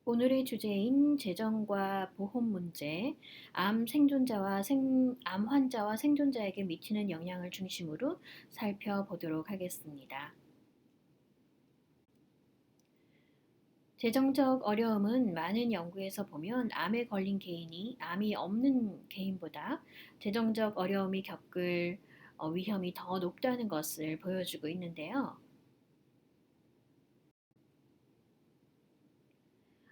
오늘의 주제인 재정과 보험 문제, 암 환자와 생존자에게 미치는 영향을 중심으로 살펴보도록 하겠습니다. 재정적 어려움은 많은 연구에서 보면 암에 걸린 개인이 암이 없는 개인보다 재정적 어려움이 겪을 위험이 더 높다는 것을 보여주고 있는데요.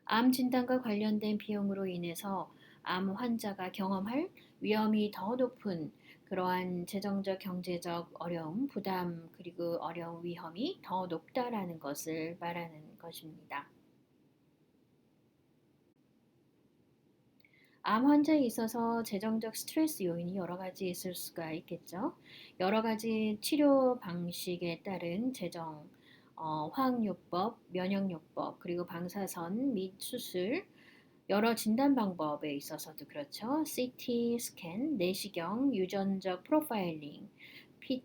암 진단과 관련된 비용으로 인해서 암 환자가 경험할 위험이 더 높은 그러한 재정적, 경제적 어려움, 부담, 그리고 어려움, 위험이 더 높다라는 것을 말하는 것입니다. 암 환자에 있어서 재정적 스트레스 요인이 여러 가지 있을 수가 있겠죠. 여러 가지 치료 방식에 따른 재정, 화학요법, 면역요법, 그리고 방사선 및 수술, 여러 진단 방법에 있어서도 그렇죠. CT 스캔, 내시경, 유전적 프로파일링, PET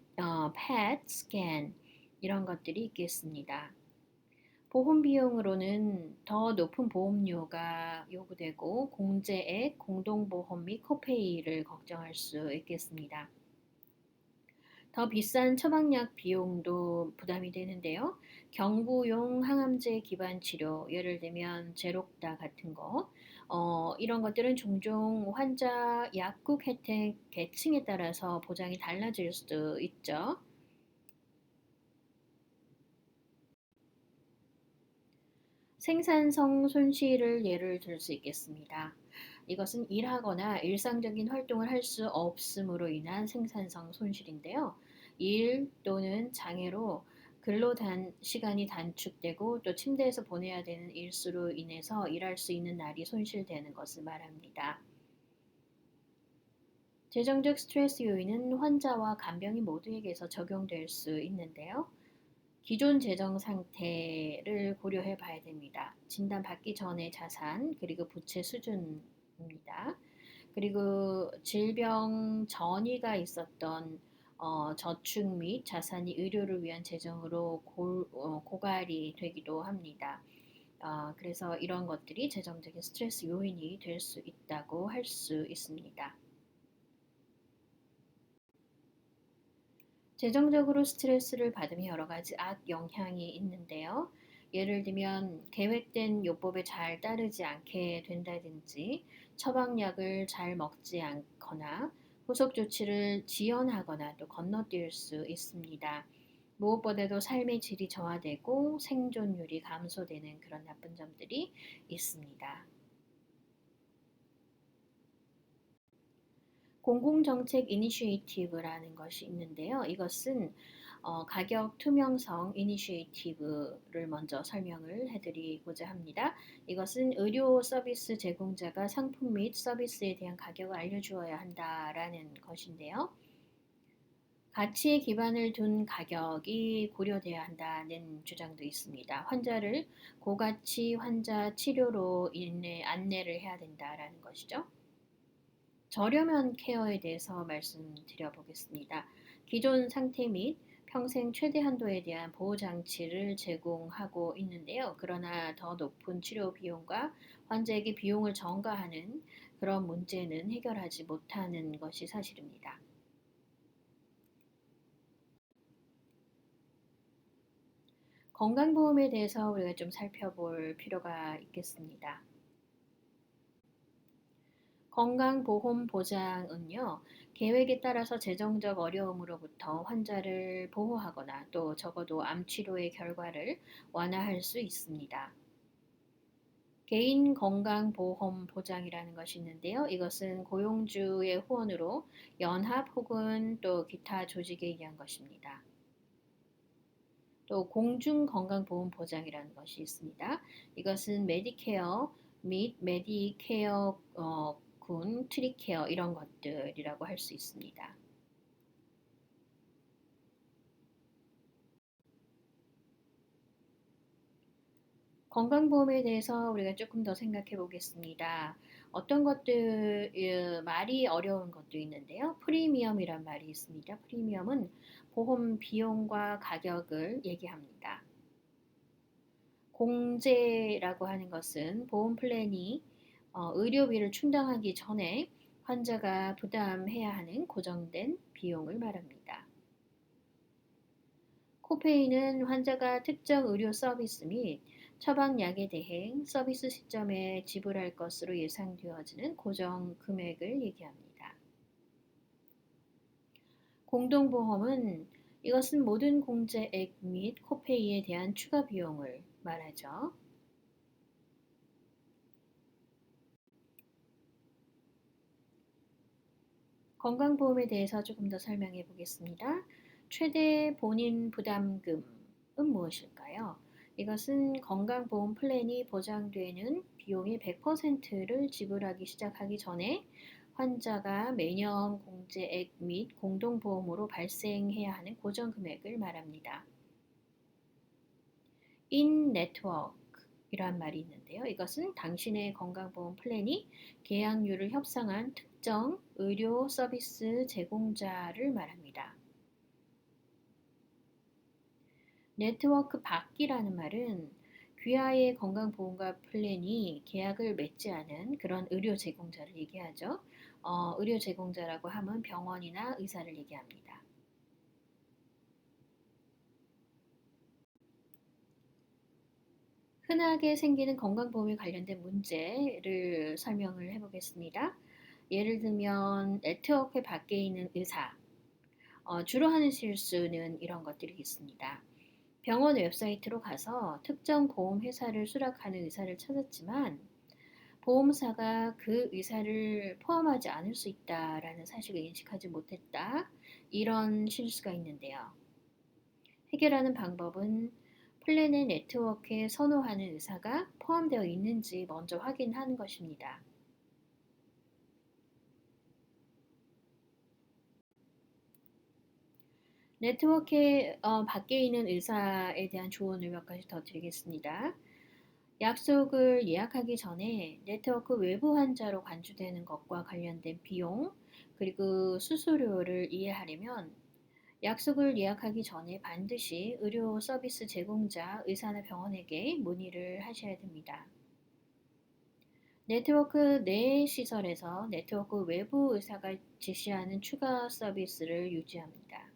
스캔 이런 것들이 있겠습니다. 보험 비용으로는 더 높은 보험료가 요구되고 공제액, 공동보험 및 코페이를 걱정할 수 있겠습니다. 더 비싼 처방약 비용도 부담이 되는데요. 경부용 항암제 기반 치료, 예를 들면 제록다 같은 거, 이런 것들은 종종 환자 약국 혜택 계층에 따라서 보장이 달라질 수도 있죠. 생산성 손실을 예를 들 수 있겠습니다. 이것은 일하거나 일상적인 활동을 할 수 없음으로 인한 생산성 손실인데요. 일 또는 장애로 시간이 단축되고 또 침대에서 보내야 되는 일수로 인해서 일할 수 있는 날이 손실되는 것을 말합니다. 재정적 스트레스 요인은 환자와 간병인 모두에게서 적용될 수 있는데요. 기존 재정 상태를 고려해 봐야 됩니다. 진단받기 전의 자산, 그리고 부채 수준입니다. 그리고 질병 전이가 있었던 저축 및 자산이 의료를 위한 재정으로 고갈이 되기도 합니다. 그래서 이런 것들이 재정적인 스트레스 요인이 될 수 있다고 할 수 있습니다. 재정적으로 스트레스를 받으면 여러 가지 악영향이 있는데요. 예를 들면 계획된 요법에 잘 따르지 않게 된다든지 처방약을 잘 먹지 않거나 후속 조치를 지연하거나 또 건너뛸 수 있습니다. 무엇보다도 삶의 질이 저하되고 생존율이 감소되는 그런 나쁜 점들이 있습니다. 공공정책 이니시에이티브라는 것이 있는데요. 이것은 가격 투명성 이니시에이티브를 먼저 설명을 해드리고자 합니다. 이것은 의료 서비스 제공자가 상품 및 서비스에 대한 가격을 알려주어야 한다라는 것인데요. 가치에 기반을 둔 가격이 고려돼야 한다는 주장도 있습니다. 환자를 고가치 환자 치료로 인해 안내를 해야 된다라는 것이죠. 저렴한 케어에 대해서 말씀드려 보겠습니다. 기존 상태 및 평생 최대 한도에 대한 보호 장치를 제공하고 있는데요. 그러나 더 높은 치료 비용과 환자에게 비용을 전가하는 그런 문제는 해결하지 못하는 것이 사실입니다. 건강보험에 대해서 우리가 좀 살펴볼 필요가 있겠습니다. 건강보험 보장은요, 계획에 따라서 재정적 어려움으로부터 환자를 보호하거나 또 적어도 암 치료의 결과를 완화할 수 있습니다. 개인 건강보험 보장이라는 것이 있는데요. 이것은 고용주의 후원으로 연합 혹은 또 기타 조직에 의한 것입니다. 또 공중건강보험 보장이라는 것이 있습니다. 이것은 메디케어 및 메디케어 군, 트리케어 이런 것들이라고 할 수 있습니다. 건강보험에 대해서 우리가 조금 더 생각해 보겠습니다. 어떤 것들, 말이 어려운 것도 있는데요. 프리미엄이란 말이 있습니다. 프리미엄은 보험 비용과 가격을 얘기합니다. 공제라고 하는 것은 보험 플랜이 의료비를 충당하기 전에 환자가 부담해야 하는 고정된 비용을 말합니다. 코페이는 환자가 특정 의료 서비스 및 처방약에 대해 서비스 시점에 지불할 것으로 예상되어지는 고정 금액을 얘기합니다. 공동보험은 이것은 모든 공제액 및 코페이에 대한 추가 비용을 말하죠. 건강보험에 대해서 조금 더 설명해 보겠습니다. 최대 본인 부담금은 무엇일까요? 이것은 건강보험 플랜이 보장되는 비용의 100%를 지불하기 시작하기 전에 환자가 매년 공제액 및 공동보험으로 발생해야 하는 고정 금액을 말합니다. in network이란 말이 있는데요. 이것은 당신의 건강보험 플랜이 계약률을 협상한 특정 의료 서비스 제공자를 말합니다. 네트워크 밖이라는 말은 귀하의 건강보험과 플랜이 계약을 맺지 않은 그런 의료 제공자를 얘기하죠. 의료 제공자라고 하면 병원이나 의사를 얘기합니다. 흔하게 생기는 건강보험에 관련된 문제를 설명을 해보겠습니다. 예를 들면 네트워크 밖에 있는 의사, 주로 하는 실수는 이런 것들이 있습니다. 병원 웹사이트로 가서 특정 보험회사를 수락하는 의사를 찾았지만 보험사가 그 의사를 포함하지 않을 수 있다라는 사실을 인식하지 못했다. 이런 실수가 있는데요. 해결하는 방법은 플랜의 네트워크에 선호하는 의사가 포함되어 있는지 먼저 확인하는 것입니다. 네트워크에 밖에 있는 의사에 대한 조언을 몇 가지 더 드리겠습니다. 약속을 예약하기 전에 네트워크 외부 환자로 간주되는 것과 관련된 비용, 그리고 수수료를 이해하려면 약속을 예약하기 전에 반드시 의료 서비스 제공자, 의사나 병원에게 문의를 하셔야 됩니다. 네트워크 내 시설에서 네트워크 외부 의사가 지시하는 추가 서비스를 유지합니다.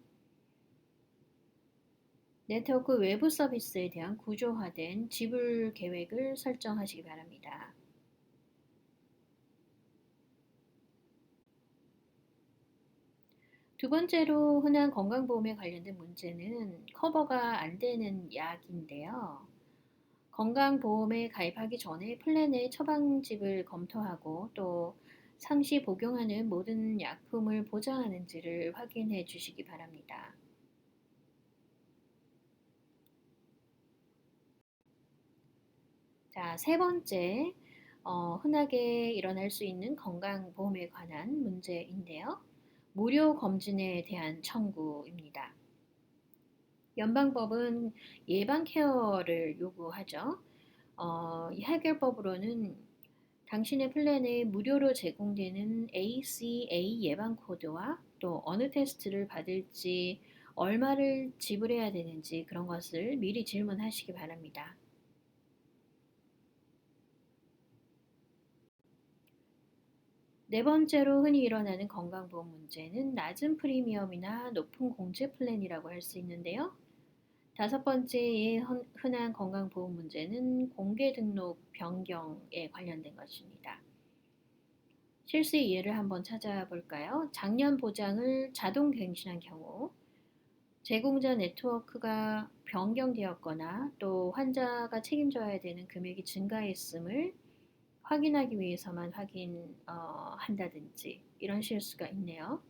네트워크 외부 서비스에 대한 구조화된 지불 계획을 설정하시기 바랍니다. 두 번째로 흔한 건강보험에 관련된 문제는 커버가 안 되는 약인데요. 건강보험에 가입하기 전에 플랜의 처방집을 검토하고 또 상시 복용하는 모든 약품을 보장하는지를 확인해 주시기 바랍니다. 자, 세 번째, 흔하게 일어날 수 있는 건강보험에 관한 문제인데요. 무료 검진에 대한 청구입니다. 연방법은 예방 케어를 요구하죠. 이 해결법으로는 당신의 플랜에 무료로 제공되는 ACA 예방 코드와 또 어느 테스트를 받을지 얼마를 지불해야 되는지 그런 것을 미리 질문하시기 바랍니다. 네 번째로 흔히 일어나는 건강보험 문제는 낮은 프리미엄이나 높은 공제 플랜이라고 할 수 있는데요. 다섯 번째의 흔한 건강보험 문제는 공개 등록 변경에 관련된 것입니다. 실수의 예를 한번 찾아볼까요? 작년 보장을 자동 갱신한 경우, 제공자 네트워크가 변경되었거나 또 환자가 책임져야 되는 금액이 증가했음을 확인하기 위해서만 한다든지 이런 실수가 있네요.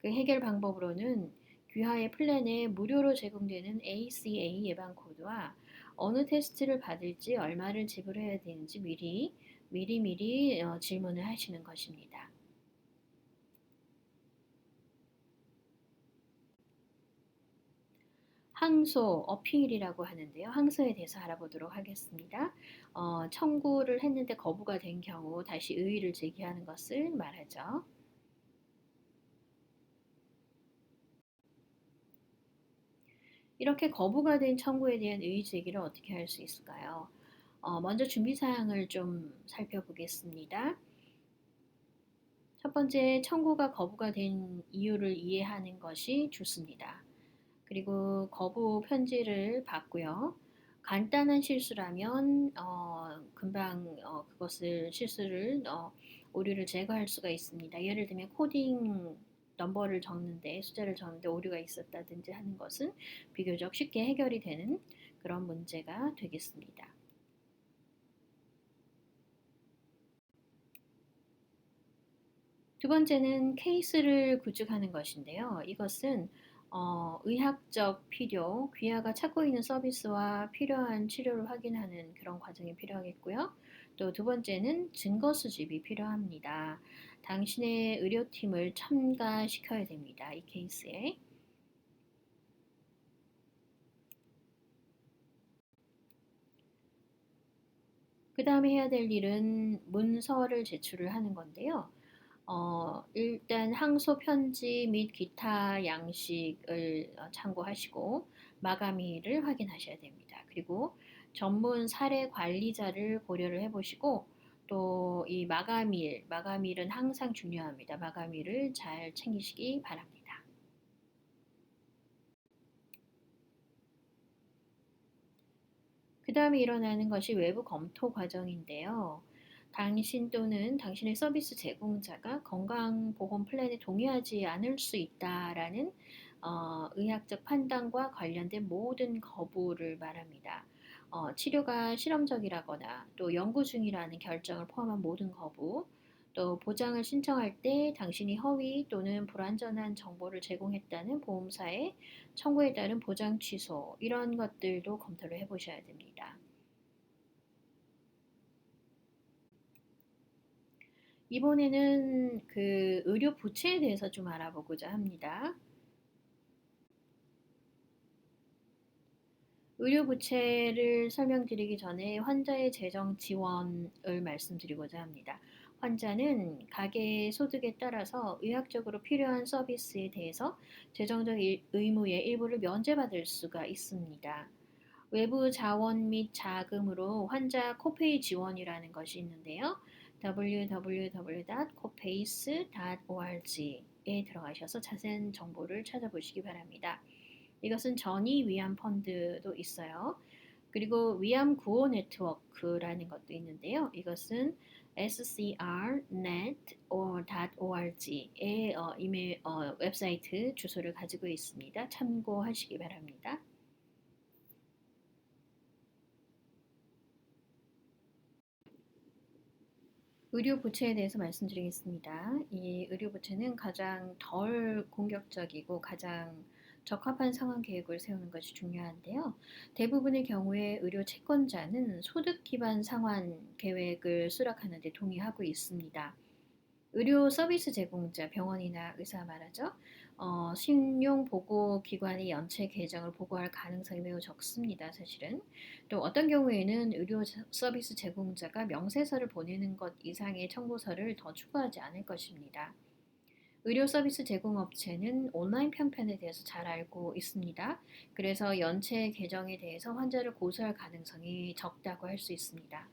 그 해결 방법으로는 귀하의 플랜에 무료로 제공되는 ACA 예방 코드와 어느 테스트를 받을지 얼마를 지불해야 되는지 미리 질문을 하시는 것입니다. 항소, 어필이라고 하는데요. 항소에 대해서 알아보도록 하겠습니다. 청구를 했는데 거부가 된 경우 다시 의의를 제기하는 것을 말하죠. 이렇게 거부가 된 청구에 대한 이의 제기를 어떻게 할 수 있을까요? 먼저 준비 사항을 좀 살펴보겠습니다. 첫 번째, 청구가 거부가 된 이유를 이해하는 것이 좋습니다. 그리고 거부 편지를 받고요. 간단한 실수라면 금방 그것을 실수를 오류를 제거할 수가 있습니다. 예를 들면 코딩 넘버를 적는데 숫자를 적는데 오류가 있었다든지 하는 것은 비교적 쉽게 해결이 되는 그런 문제가 되겠습니다. 두 번째는 케이스를 구축하는 것인데요. 이것은 의학적 필요, 귀하가 찾고 있는 서비스와 필요한 치료를 확인하는 그런 과정이 필요하겠고요. 또 두 번째는 증거 수집이 필요합니다. 당신의 의료팀을 첨가시켜야 됩니다. 이 케이스에. 그 다음에 해야 될 일은 문서를 제출을 하는 건데요. 일단 항소 편지 및 기타 양식을 참고하시고 마감일을 확인하셔야 됩니다. 그리고 전문 사례 관리자를 고려를 해보시고 또 이 마감일은 항상 중요합니다. 마감일을 잘 챙기시기 바랍니다. 그 다음에 일어나는 것이 외부 검토 과정인데요. 당신 또는 당신의 서비스 제공자가 건강보험 플랜에 동의하지 않을 수 있다라는 의학적 판단과 관련된 모든 거부를 말합니다. 치료가 실험적이라거나 또 연구 중이라는 결정을 포함한 모든 거부, 또 보장을 신청할 때 당신이 허위 또는 불완전한 정보를 제공했다는 보험사의 청구에 따른 보장 취소, 이런 것들도 검토를 해보셔야 됩니다. 이번에는 그 의료 부채에 대해서 좀 알아보고자 합니다. 의료 부채를 설명드리기 전에 환자의 재정 지원을 말씀드리고자 합니다. 환자는 가계 소득에 따라서 의학적으로 필요한 서비스에 대해서 재정적 의무의 일부를 면제받을 수가 있습니다. 외부 자원 및 자금으로 환자 코페이 지원이라는 것이 있는데요. www.copays.org에 들어가셔서 자세한 정보를 찾아보시기 바랍니다. 이것은 전이 위암 펀드도 있어요. 그리고 위암 구호 네트워크라는 것도 있는데요. 이것은 scrnet.org의 이메일 웹사이트 주소를 가지고 있습니다. 참고하시기 바랍니다. 의료 부채에 대해서 말씀드리겠습니다. 이 의료 부채는 가장 덜 공격적이고 가장 적합한 상환 계획을 세우는 것이 중요한데요. 대부분의 경우에 의료 채권자는 소득 기반 상환 계획을 수락하는 데 동의하고 있습니다. 의료 서비스 제공자, 병원이나 의사 말하죠. 신용보고기관의 연체 계정을 보고할 가능성이 매우 적습니다, 사실은. 또 어떤 경우에는 의료 서비스 제공자가 명세서를 보내는 것 이상의 청구서를 더 추구하지 않을 것입니다. 의료 서비스 제공업체는 온라인 편편에 대해서 잘 알고 있습니다. 그래서 연체 계정에 대해서 환자를 고소할 가능성이 적다고 할 수 있습니다.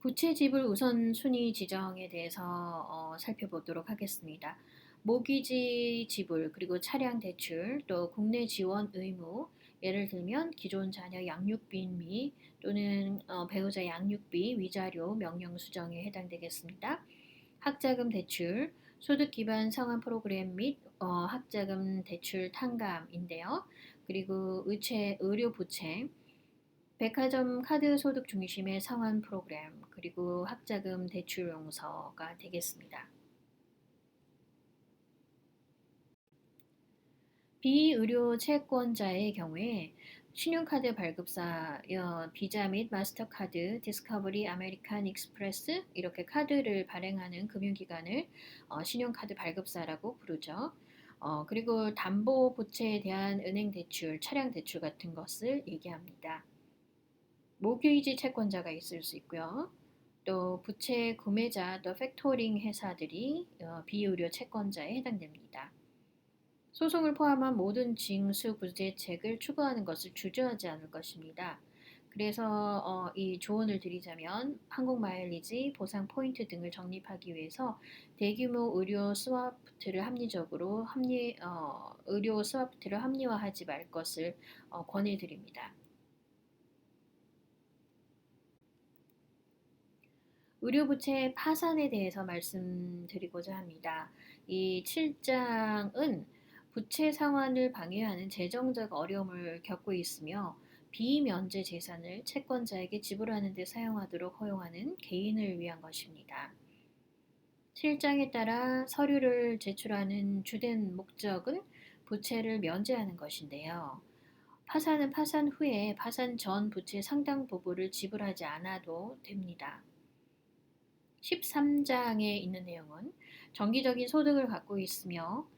부채 지불 우선순위 지정에 대해서 살펴보도록 하겠습니다. 모기지 지불, 그리고 차량 대출, 또 국내 지원 의무, 예를 들면 기존 자녀 양육비 또는 배우자 양육비, 위자료, 명령 수정에 해당되겠습니다. 학자금 대출, 소득 기반 상환 프로그램 및 학자금 대출 탕감인데요. 그리고 의료 부채, 백화점 카드 소득 중심의 상환 프로그램, 그리고 학자금 대출 용서가 되겠습니다. 비의료 채권자의 경우에 신용카드 발급사, 비자 및 마스터카드, 디스커버리, 아메리칸 익스프레스 이렇게 카드를 발행하는 금융기관을 신용카드 발급사라고 부르죠. 그리고 담보부채에 대한 은행 대출, 차량 대출 같은 것을 얘기합니다. 모기지 채권자가 있을 수 있고요. 또 부채 구매자 또 팩토링 회사들이 비의료 채권자에 해당됩니다. 소송을 포함한 모든 징수 구제책을 추구하는 것을 주저하지 않을 것입니다. 그래서 이 조언을 드리자면 항공 마일리지, 보상 포인트 등을 적립하기 위해서 대규모 의료 스와프트를 합리화하지 말 것을 권해드립니다. 의료부채 파산에 대해서 말씀드리고자 합니다. 이 7장은 부채 상환을 방해하는 재정적 어려움을 겪고 있으며 비면제 재산을 채권자에게 지불하는 데 사용하도록 허용하는 개인을 위한 것입니다. 7장에 따라 서류를 제출하는 주된 목적은 부채를 면제하는 것인데요. 파산은 파산 후에 파산 전 부채 상당 부분을 지불하지 않아도 됩니다. 13장에 있는 내용은 정기적인 소득을 갖고 있으며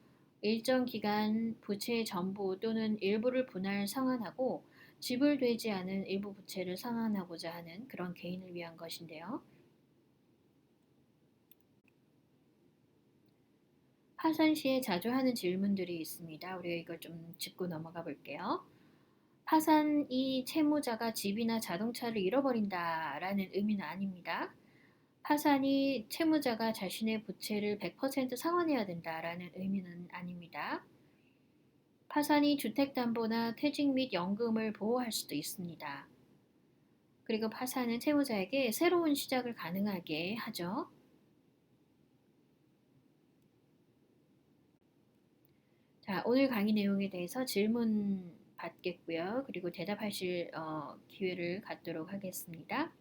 일정 기간 부채의 전부 또는 일부를 분할 상환하고 지불되지 않은 일부 부채를 상환하고자 하는 그런 개인을 위한 것인데요. 파산 시에 자주 하는 질문들이 있습니다. 우리가 이걸 좀 짚고 넘어가 볼게요. 파산이 채무자가 집이나 자동차를 잃어버린다라는 의미는 아닙니다. 파산이 채무자가 자신의 부채를 100% 상환해야 된다라는 의미는 아닙니다. 파산이 주택담보나 퇴직 및 연금을 보호할 수도 있습니다. 그리고 파산은 채무자에게 새로운 시작을 가능하게 하죠. 자, 오늘 강의 내용에 대해서 질문 받겠고요. 그리고 대답하실 기회를 갖도록 하겠습니다.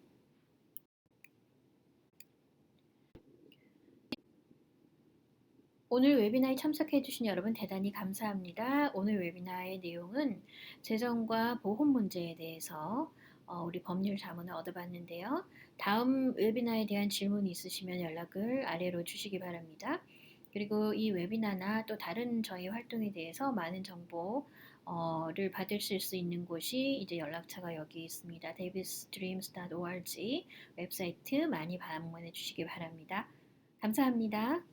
오늘 웨비나에 참석해 주신 여러분 대단히 감사합니다. 오늘 웨비나의 내용은 재정과 보험 문제에 대해서 우리 법률 자문을 얻어봤는데요. 다음 웨비나에 대한 질문이 있으시면 연락을 아래로 주시기 바랍니다. 그리고 이 웨비나나 또 다른 저희 활동에 대해서 많은 정보를 받으실 수 있는 곳이 이제 연락처가 여기 있습니다. davisdreams.org 웹사이트 많이 방문해 주시기 바랍니다. 감사합니다.